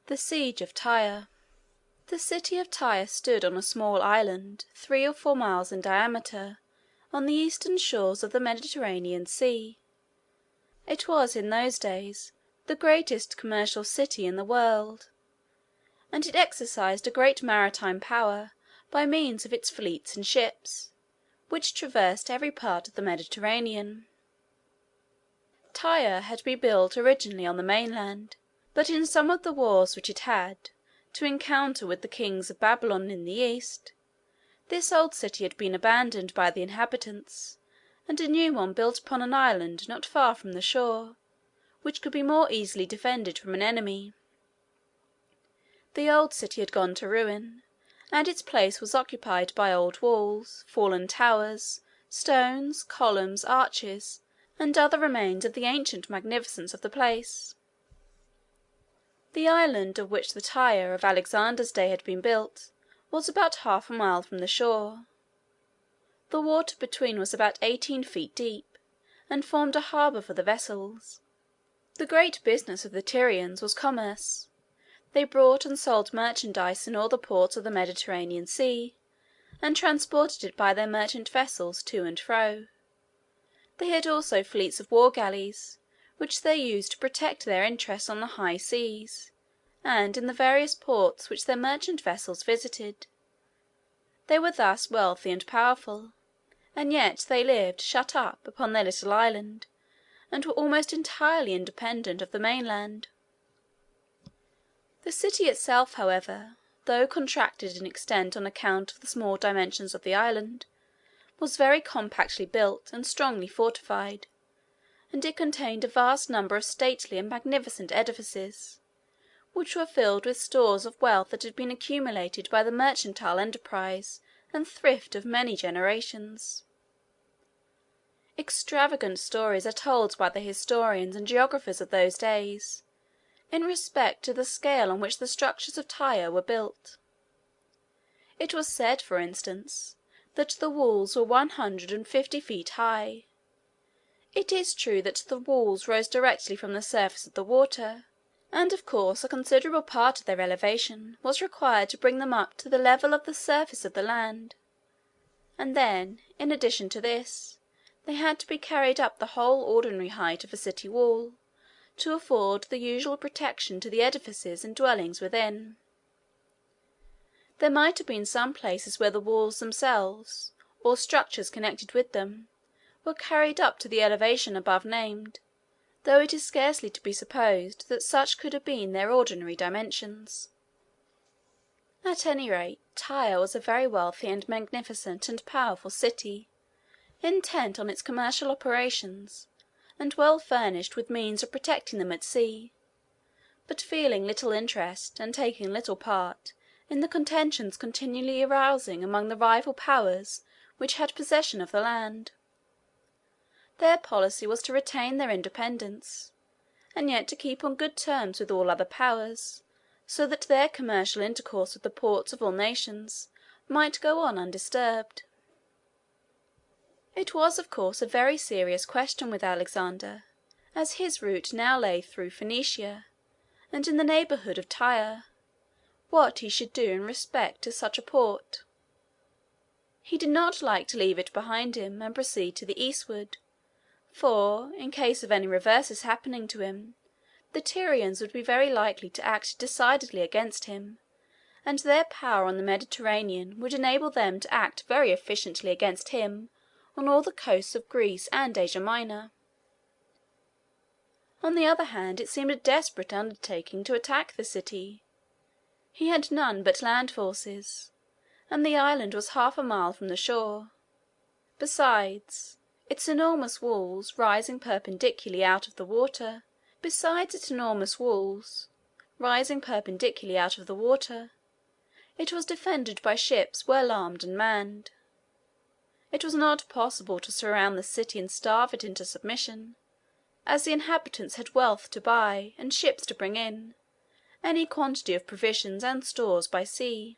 The Siege of Tyre. The city of Tyre stood on a small island 3 or 4 miles in diameter on the eastern shores of the Mediterranean Sea. It was in those days the greatest commercial city in the world, and it exercised a great maritime power by means of its fleets and ships, which traversed every part of the Mediterranean. Tyre had been built originally on the mainland, but in some of the wars which it had to encounter with the kings of Babylon in the east, this old city had been abandoned by the inhabitants, and a new one built upon an island not far from the shore, which could be more easily defended from an enemy. The old city had gone to ruin, and its place was occupied by old walls, fallen towers, stones, columns, arches, and other remains of the ancient magnificence of the place. The island of which the Tyre of Alexander's day had been built was about half a mile from the shore. The water between was about 18 feet deep, and formed a harbour for the vessels. The great business of the Tyrians was commerce. They bought and sold merchandise in all the ports of the Mediterranean Sea, and transported it by their merchant vessels to and fro. They had also fleets of war galleys, which they used to protect their interests on the high seas, and in the various ports which their merchant vessels visited. They were thus wealthy and powerful, and yet they lived shut up upon their little island, and were almost entirely independent of the mainland. The city itself, however, though contracted in extent on account of the small dimensions of the island, was very compactly built and strongly fortified, and it contained a vast number of stately and magnificent edifices, which were filled with stores of wealth that had been accumulated by the mercantile enterprise and thrift of many generations. Extravagant stories are told by the historians and geographers of those days, in respect to the scale on which the structures of Tyre were built. It was said, for instance, that the walls were 150 feet high. It is true that the walls rose directly from the surface of the water, and of course a considerable part of their elevation was required to bring them up to the level of the surface of the land, and then, in addition to this, they had to be carried up the whole ordinary height of a city wall, to afford the usual protection to the edifices and dwellings within. There might have been some places where the walls themselves, or structures connected with them, were carried up to the elevation above named, though it is scarcely to be supposed that such could have been their ordinary dimensions. At any rate, Tyre was a very wealthy and magnificent and powerful city, intent on its commercial operations, and well furnished with means of protecting them at sea, but feeling little interest and taking little part in the contentions continually arising among the rival powers which had possession of the land. Their policy was to retain their independence, and yet to keep on good terms with all other powers, so that their commercial intercourse with the ports of all nations might go on undisturbed. It was, of course, a very serious question with Alexander, as his route now lay through Phoenicia, and in the neighbourhood of Tyre, what he should do in respect to such a port. He did not like to leave it behind him and proceed to the eastward, for, in case of any reverses happening to him, the Tyrians would be very likely to act decidedly against him, and their power on the Mediterranean would enable them to act very efficiently against him on all the coasts of Greece and Asia Minor. On the other hand, it seemed a desperate undertaking to attack the city. He had none but land forces, and the island was half a mile from the shore. Besides, its enormous walls rising perpendicularly out of the water, it was defended by ships well armed and manned. It was not possible to surround the city and starve it into submission, as the inhabitants had wealth to buy and ships to bring in any quantity of provisions and stores by sea.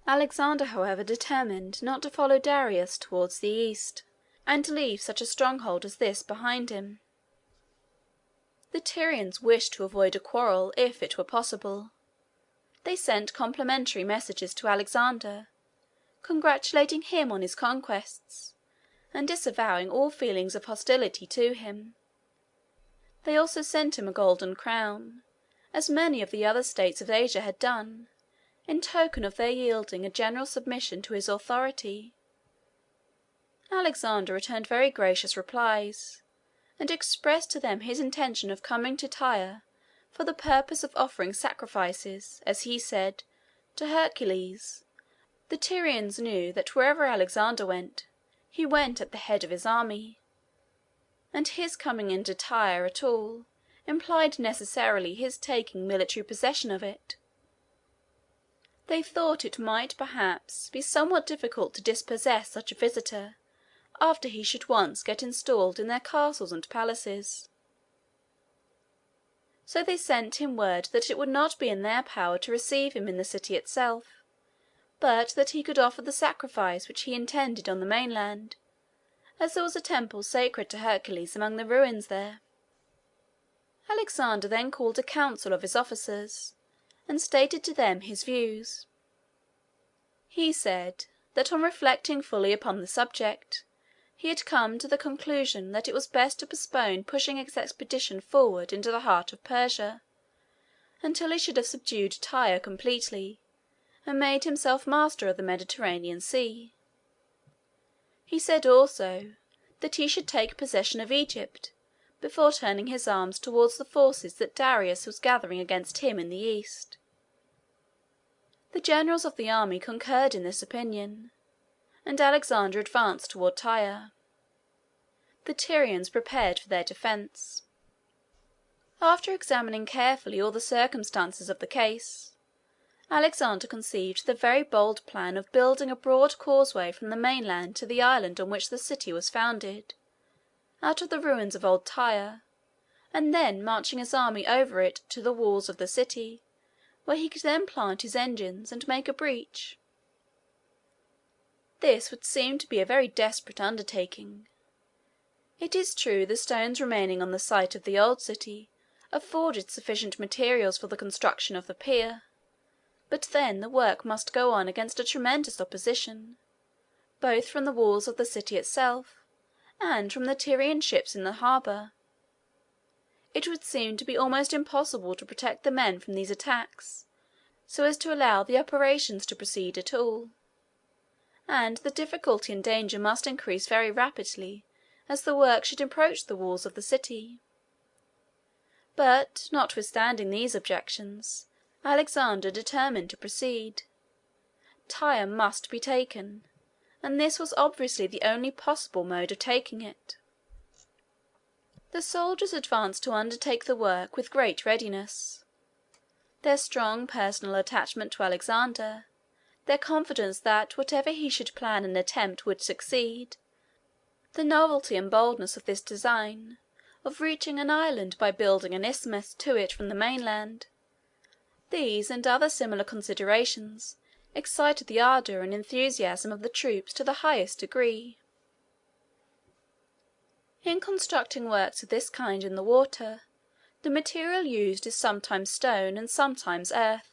Alexander, however, determined not to follow Darius towards the east, and to leave such a stronghold as this behind him. The Tyrians wished to avoid a quarrel if it were possible. They sent complimentary messages to Alexander, congratulating him on his conquests, and disavowing all feelings of hostility to him. They also sent him a golden crown, as many of the other states of Asia had done, in token of their yielding a general submission to his authority. Alexander returned very gracious replies, and expressed to them his intention of coming to Tyre for the purpose of offering sacrifices, as he said, to Hercules. The Tyrians knew that wherever Alexander went, he went at the head of his army, and his coming into Tyre at all implied necessarily his taking military possession of it. They thought it might perhaps be somewhat difficult to dispossess such a visitor after he should once get installed in their castles and palaces. So they sent him word that it would not be in their power to receive him in the city itself, but that he could offer the sacrifice which he intended on the mainland, as there was a temple sacred to Hercules among the ruins there. Alexander then called a council of his officers, and stated to them his views. He said that on reflecting fully upon the subject, he had come to the conclusion that it was best to postpone pushing his expedition forward into the heart of Persia, until he should have subdued Tyre completely, and made himself master of the Mediterranean Sea. He said also that he should take possession of Egypt before turning his arms towards the forces that Darius was gathering against him in the east. The generals of the army concurred in this opinion, and Alexander advanced toward Tyre. The Tyrians prepared for their defense. After examining carefully all the circumstances of the case, Alexander conceived the very bold plan of building a broad causeway from the mainland to the island on which the city was founded, out of the ruins of old Tyre, and then marching his army over it to the walls of the city, where he could then plant his engines and make a breach. This would seem to be a very desperate undertaking. It is true the stones remaining on the site of the old city afforded sufficient materials for the construction of the pier, but then the work must go on against a tremendous opposition, both from the walls of the city itself and from the Tyrian ships in the harbour. It would seem to be almost impossible to protect the men from these attacks, so as to allow the operations to proceed at all, and the difficulty and danger must increase very rapidly as the work should approach the walls of the city. But, notwithstanding these objections, Alexander determined to proceed. Tyre must be taken, and this was obviously the only possible mode of taking it. The soldiers advanced to undertake the work with great readiness. Their strong personal attachment to Alexander, their confidence that whatever he should plan and attempt would succeed, the novelty and boldness of this design, of reaching an island by building an isthmus to it from the mainland, these and other similar considerations excited the ardour and enthusiasm of the troops to the highest degree. In constructing works of this kind in the water, the material used is sometimes stone and sometimes earth.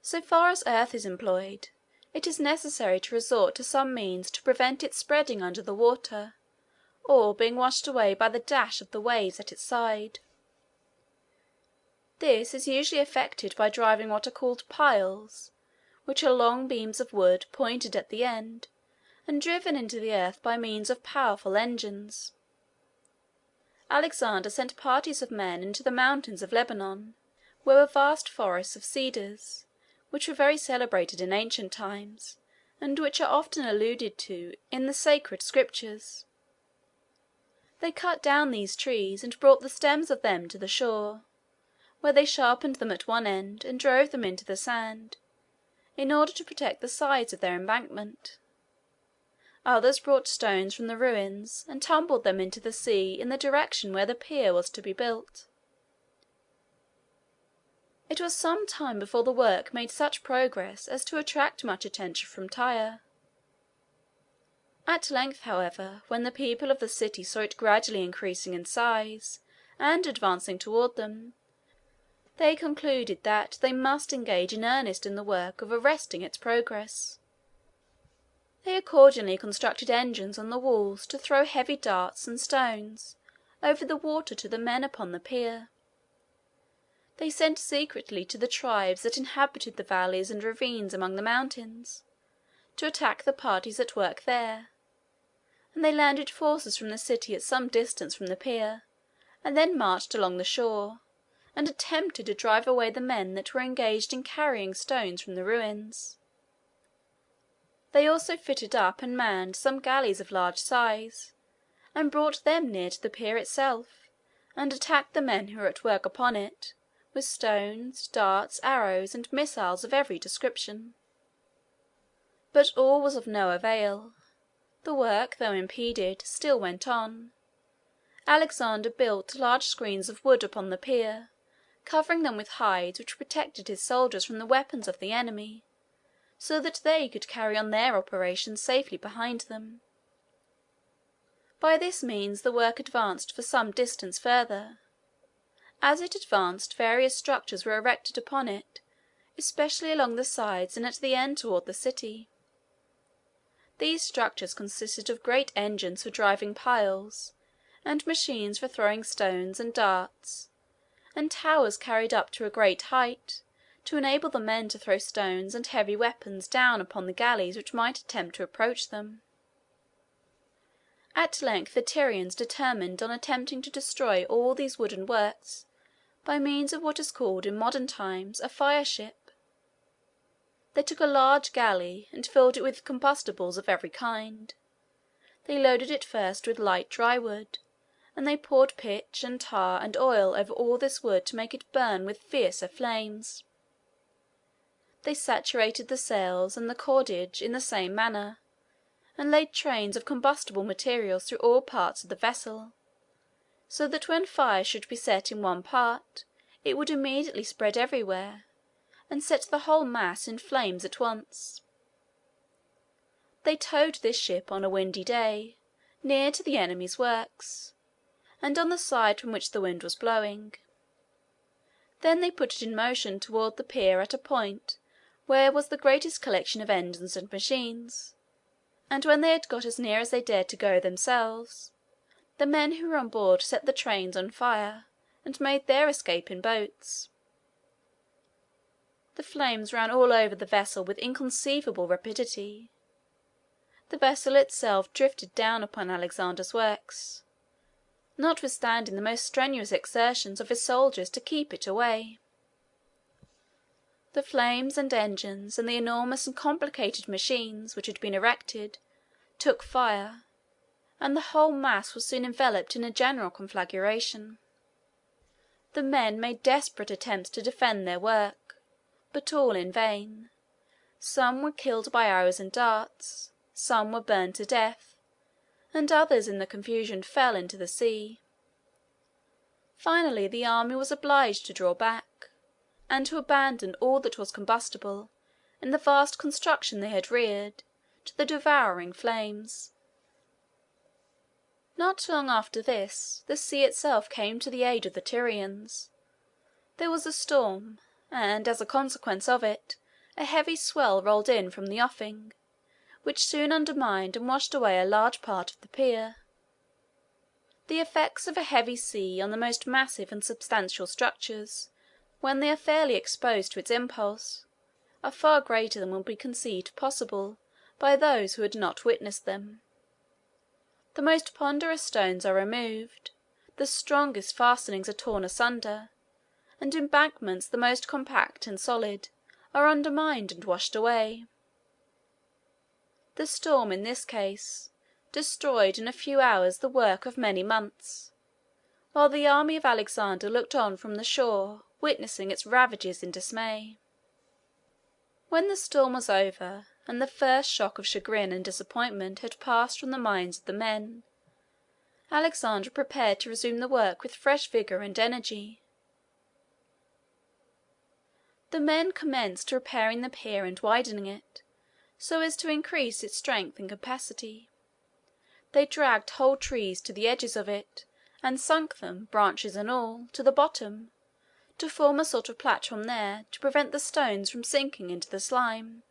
So far as earth is employed, it is necessary to resort to some means to prevent its spreading under the water, or being washed away by the dash of the waves at its side. This is usually effected by driving what are called piles, which are long beams of wood pointed at the end, and driven into the earth by means of powerful engines. Alexander sent parties of men into the mountains of Lebanon, where were vast forests of cedars, which were very celebrated in ancient times, and which are often alluded to in the sacred scriptures. They cut down these trees and brought the stems of them to the shore, where they sharpened them at one end and drove them into the sand, in order to protect the sides of their embankment. Others brought stones from the ruins and tumbled them into the sea in the direction where the pier was to be built. It was some time before the work made such progress as to attract much attention from Tyre. At length, however, when the people of the city saw it gradually increasing in size, and advancing toward them, they concluded that they must engage in earnest in the work of arresting its progress. They accordingly constructed engines on the walls to throw heavy darts and stones over the water to the men upon the pier. They sent secretly to the tribes that inhabited the valleys and ravines among the mountains, to attack the parties at work there, and they landed forces from the city at some distance from the pier, and then marched along the shore, and attempted to drive away the men that were engaged in carrying stones from the ruins. They also fitted up and manned some galleys of large size, and brought them near to the pier itself, and attacked the men who were at work upon it, with stones, darts, arrows, and missiles of every description. But all was of no avail. The work, though impeded, still went on. Alexander built large screens of wood upon the pier, covering them with hides which protected his soldiers from the weapons of the enemy, so that they could carry on their operations safely behind them. By this means the work advanced for some distance further. As it advanced, various structures were erected upon it, especially along the sides and at the end toward the city. These structures consisted of great engines for driving piles, and machines for throwing stones and darts, and towers carried up to a great height, to enable the men to throw stones and heavy weapons down upon the galleys which might attempt to approach them. At length the Tyrians determined on attempting to destroy all these wooden works by means of what is called in modern times a fire-ship. They took a large galley and filled it with combustibles of every kind. They loaded it first with light dry wood, and they poured pitch and tar and oil over all this wood to make it burn with fiercer flames. They saturated the sails and the cordage in the same manner, and laid trains of combustible materials through all parts of the vessel, so that when fire should be set in one part, it would immediately spread everywhere, and set the whole mass in flames at once. They towed this ship on a windy day, near to the enemy's works, and on the side from which the wind was blowing. Then they put it in motion toward the pier at a point where was the greatest collection of engines and machines, and when they had got as near as they dared to go themselves, the men who were on board set the trains on fire, and made their escape in boats. The flames ran all over the vessel with inconceivable rapidity. The vessel itself drifted down upon Alexander's works, notwithstanding the most strenuous exertions of his soldiers to keep it away. The flames and engines, and the enormous and complicated machines which had been erected, took fire, and the whole mass was soon enveloped in a general conflagration. The men made desperate attempts to defend their work, but all in vain. Some were killed by arrows and darts, some were burned to death, and others in the confusion fell into the sea. Finally the army was obliged to draw back, and to abandon all that was combustible in the vast construction they had reared, to the devouring flames. Not long after this, the sea itself came to the aid of the Tyrians. There was a storm, and, as a consequence of it, a heavy swell rolled in from the offing, which soon undermined and washed away a large part of the pier. The effects of a heavy sea on the most massive and substantial structures, when they are fairly exposed to its impulse, are far greater than will be conceived possible by those who had not witnessed them. The most ponderous stones are removed, the strongest fastenings are torn asunder, and embankments the most compact and solid are undermined and washed away. The storm in this case destroyed in a few hours the work of many months, while the army of Alexander looked on from the shore, witnessing its ravages in dismay. When the storm was over, and the first shock of chagrin and disappointment had passed from the minds of the men, Alexander prepared to resume the work with fresh vigour and energy. The men commenced repairing the pier and widening it, so as to increase its strength and capacity. They dragged whole trees to the edges of it, and sunk them, branches and all, to the bottom, to form a sort of platform there to prevent the stones from sinking into the slime.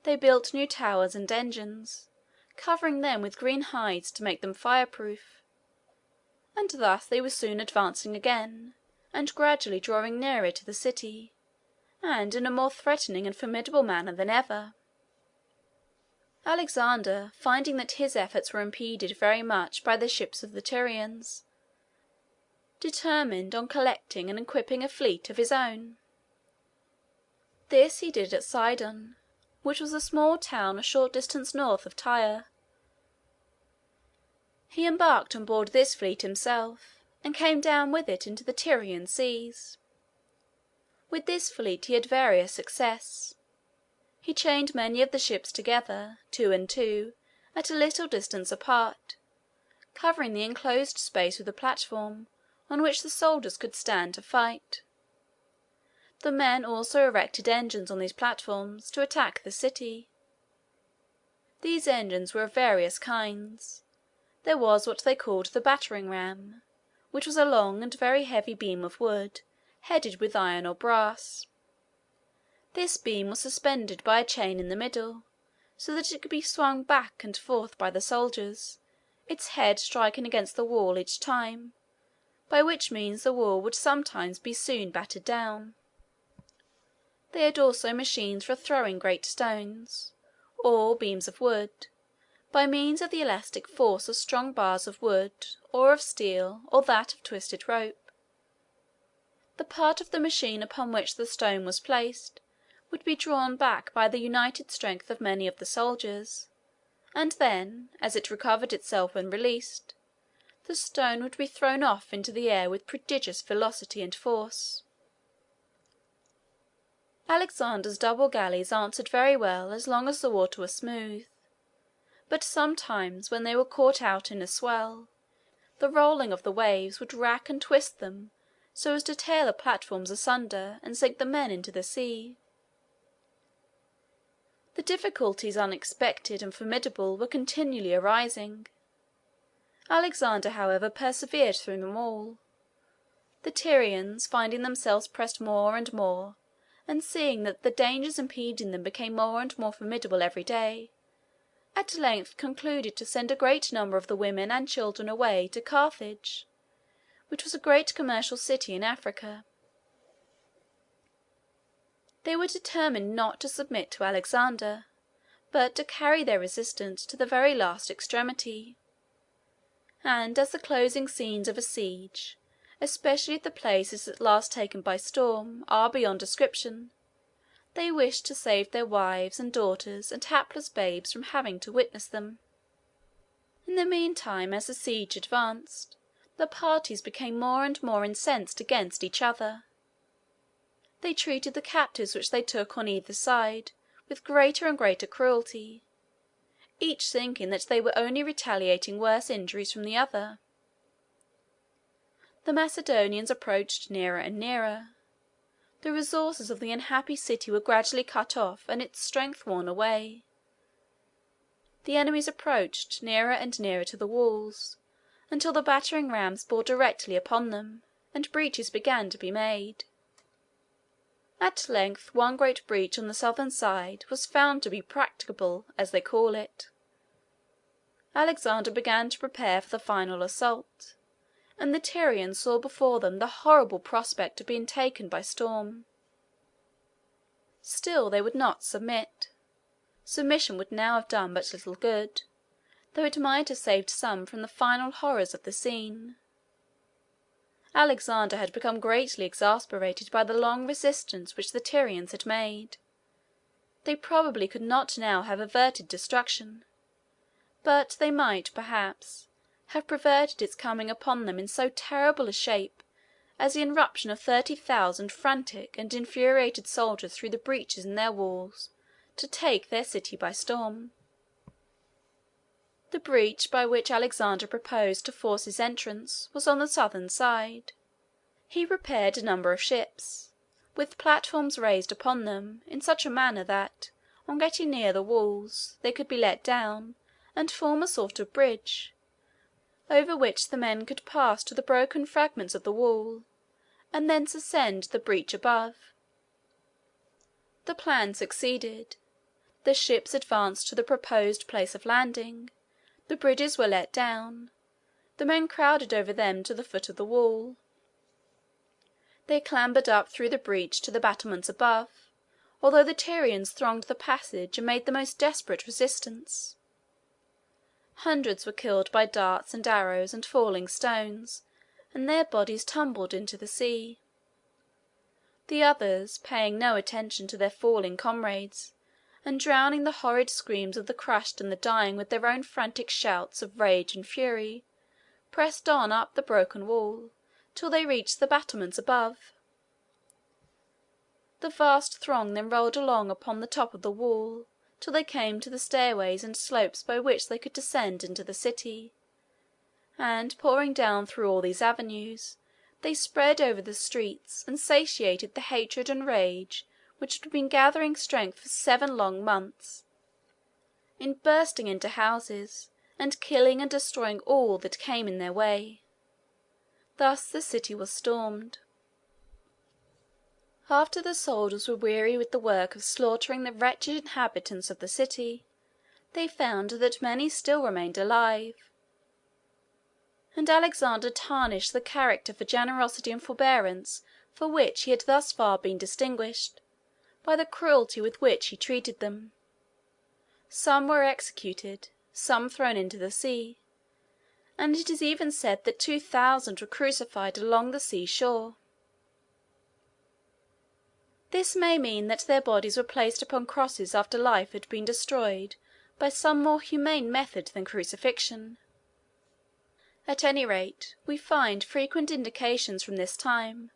They built new towers and engines, covering them with green hides to make them fireproof, and thus they were soon advancing again, and gradually drawing nearer to the city, and in a more threatening and formidable manner than ever. Alexander, finding that his efforts were impeded very much by the ships of the Tyrians, determined on collecting and equipping a fleet of his own. This he did at Sidon, which was a small town a short distance north of Tyre. He embarked on board this fleet himself, and came down with it into the Tyrian seas. With this fleet he had various success. He chained many of the ships together, two and two, at a little distance apart, covering the enclosed space with a platform on which the soldiers could stand to fight. The men also erected engines on these platforms to attack the city. These engines were of various kinds. There was what they called the battering ram, which was a long and very heavy beam of wood, headed with iron or brass. This beam was suspended by a chain in the middle, so that it could be swung back and forth by the soldiers, its head striking against the wall each time, by which means the wall would sometimes be soon battered down. They had also machines for throwing great stones, or beams of wood, by means of the elastic force of strong bars of wood, or of steel, or that of twisted rope. The part of the machine upon which the stone was placed would be drawn back by the united strength of many of the soldiers, and then, as it recovered itself when released, the stone would be thrown off into the air with prodigious velocity and force. Alexander's double galleys answered very well as long as the water was smooth, but sometimes when they were caught out in a swell, the rolling of the waves would rack and twist them so as to tear the platforms asunder and sink the men into the sea. The difficulties, unexpected and formidable, were continually arising. Alexander, however, persevered through them all. The Tyrians, finding themselves pressed more and more, and seeing that the dangers impeding them became more and more formidable every day, at length concluded to send a great number of the women and children away to Carthage, which was a great commercial city in Africa. They were determined not to submit to Alexander, but to carry their resistance to the very last extremity. And as the closing scenes of a siege, especially if the place is at last taken by storm, are beyond description, they wished to save their wives and daughters and hapless babes from having to witness them. In the meantime, as the siege advanced, the parties became more and more incensed against each other. They treated the captives which they took on either side with greater and greater cruelty, each thinking that they were only retaliating worse injuries from the other. The Macedonians approached nearer and nearer. The resources of the unhappy city were gradually cut off and its strength worn away. The enemies approached nearer and nearer to the walls, until the battering rams bore directly upon them, and breaches began to be made. At length one great breach on the southern side was found to be practicable, as they call it. Alexander began to prepare for the final assault, and the Tyrians saw before them the horrible prospect of being taken by storm. Still they would not submit. Submission would now have done but little good, though it might have saved some from the final horrors of the scene. Alexander had become greatly exasperated by the long resistance which the Tyrians had made. They probably could not now have averted destruction, but they might, perhaps, have prevented its coming upon them in so terrible a shape as the irruption of 30,000 frantic and infuriated soldiers through the breaches in their walls to take their city by storm. The breach by which Alexander proposed to force his entrance was on the southern side. He prepared a number of ships, with platforms raised upon them in such a manner that, on getting near the walls, they could be let down, and form a sort of bridge, over which the men could pass to the broken fragments of the wall, and thence ascend the breach above. The plan succeeded. The ships advanced to the proposed place of landing, the bridges were let down, the men crowded over them to the foot of the wall. They clambered up through the breach to the battlements above, although the Tyrians thronged the passage and made the most desperate resistance. Hundreds were killed by darts and arrows and falling stones, and their bodies tumbled into the sea. The others, paying no attention to their falling comrades, and drowning the horrid screams of the crushed and the dying with their own frantic shouts of rage and fury, pressed on up the broken wall, till they reached the battlements above. The vast throng then rolled along upon the top of the wall, till they came to the stairways and slopes by which they could descend into the city, and pouring down through all these avenues, they spread over the streets and satiated the hatred and rage which had been gathering strength for 7 long months, in bursting into houses, and killing and destroying all that came in their way. Thus the city was stormed. After the soldiers were weary with the work of slaughtering the wretched inhabitants of the city, they found that many still remained alive, and Alexander tarnished the character for generosity and forbearance for which he had thus far been distinguished, by the cruelty with which he treated them. Some were executed, some thrown into the sea, and it is even said that 2,000 were crucified along the sea shore. This may mean that their bodies were placed upon crosses after life had been destroyed by some more humane method than crucifixion. At any rate, we find frequent indications from this time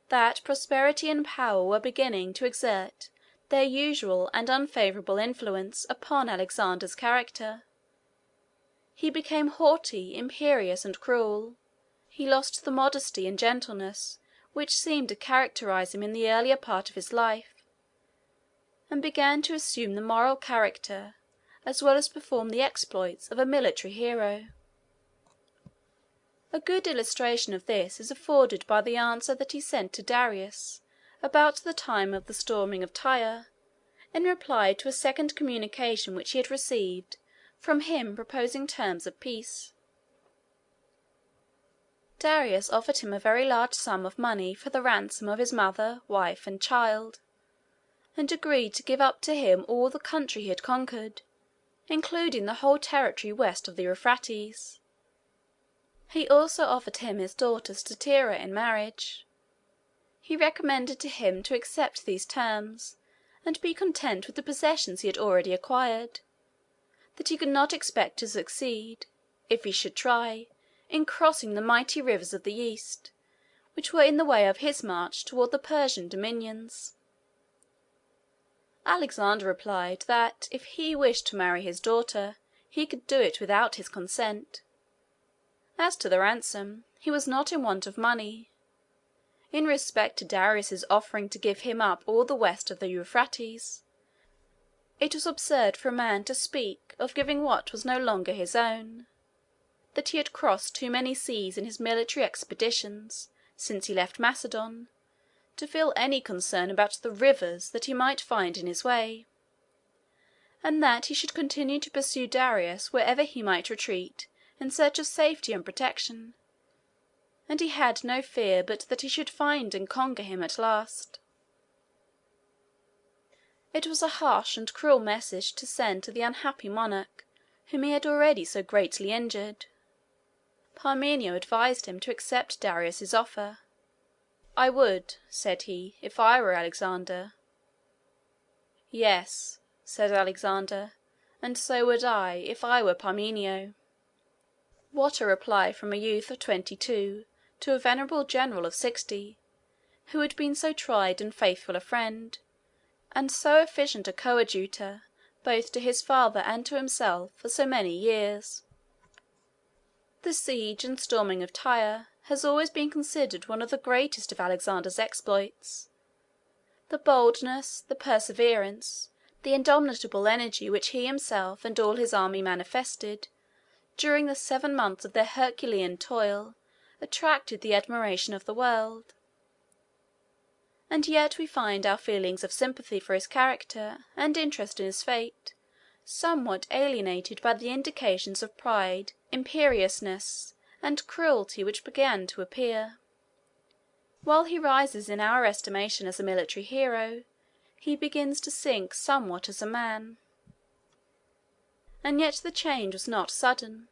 that prosperity and power were beginning to exert their usual and unfavourable influence upon Alexander's character. He became haughty, imperious, and cruel. He lost the modesty and gentleness which seemed to characterize him in the earlier part of his life, and began to assume the moral character, as well as perform the exploits, of a military hero. A good illustration of this is afforded by the answer that he sent to Darius about the time of the storming of Tyre, in reply to a second communication which he had received from him proposing terms of peace. Darius offered him a very large sum of money for the ransom of his mother, wife, and child, and agreed to give up to him all the country he had conquered, including the whole territory west of the Euphrates. He also offered him his daughter Statira in marriage. He recommended to him to accept these terms, and be content with the possessions he had already acquired; that he could not expect to succeed, if he should try, in crossing the mighty rivers of the East, which were in the way of his march toward the Persian dominions. Alexander replied that if he wished to marry his daughter, he could do it without his consent. As to the ransom, he was not in want of money. In respect to Darius's offering to give him up all the west of the Euphrates, it was absurd for a man to speak of giving what was no longer his own. That he had crossed too many seas in his military expeditions, since he left Macedon, to feel any concern about the rivers that he might find in his way, and that he should continue to pursue Darius wherever he might retreat in search of safety and protection, and he had no fear but that he should find and conquer him at last. It was a harsh and cruel message to send to the unhappy monarch whom he had already so greatly injured. Parmenio advised him to accept Darius's offer. "I would," said he, "if I were Alexander." "Yes," said Alexander, "and so would I, if I were Parmenio." What a reply from a youth of 22 to a venerable general of 60, who had been so tried and faithful a friend, and so efficient a coadjutor, both to his father and to himself, for so many years! The siege and storming of Tyre has always been considered one of the greatest of Alexander's exploits. The boldness, the perseverance, the indomitable energy which he himself and all his army manifested, during the 7 months of their Herculean toil, attracted the admiration of the world. And yet we find our feelings of sympathy for his character and interest in his fate somewhat alienated by the indications of pride, imperiousness, and cruelty which began to appear. While he rises in our estimation as a military hero, he begins to sink somewhat as a man. And yet the change was not sudden.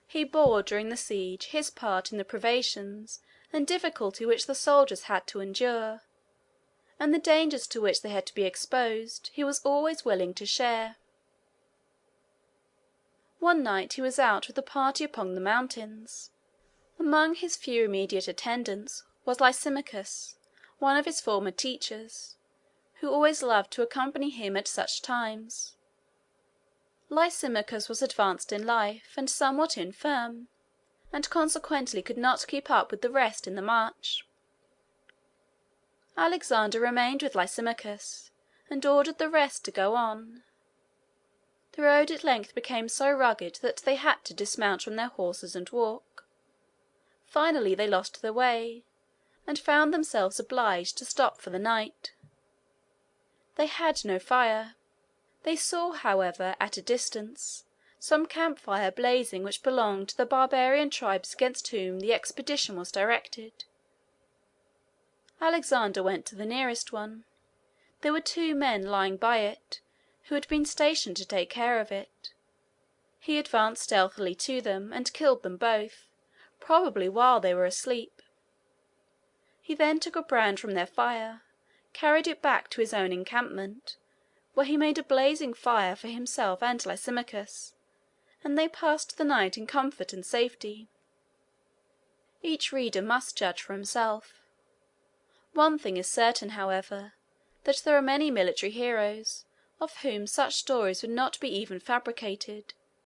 He bore during the siege his part in the privations and difficulty which the soldiers had to endure, and the dangers to which they had to be exposed he was always willing to share. One night he was out with a party upon the mountains. Among his few immediate attendants was Lysimachus, one of his former teachers, who always loved to accompany him at such times. Lysimachus was advanced in life and somewhat infirm, and consequently could not keep up with the rest in the march. Alexander remained with Lysimachus, and ordered the rest to go on. The road at length became so rugged that they had to dismount from their horses and walk. Finally they lost their way, and found themselves obliged to stop for the night. They had no fire. They saw, however, at a distance, some campfire blazing which belonged to the barbarian tribes against whom the expedition was directed. Alexander went to the nearest one. There were 2 men lying by it, who had been stationed to take care of it. He advanced stealthily to them and killed them both, probably while they were asleep. He then took a brand from their fire, carried it back to his own encampment, where he made a blazing fire for himself and Lysimachus, and they passed the night in comfort and safety. Each reader must judge for himself. One thing is certain, however, that there are many military heroes of whom such stories would not be even fabricated,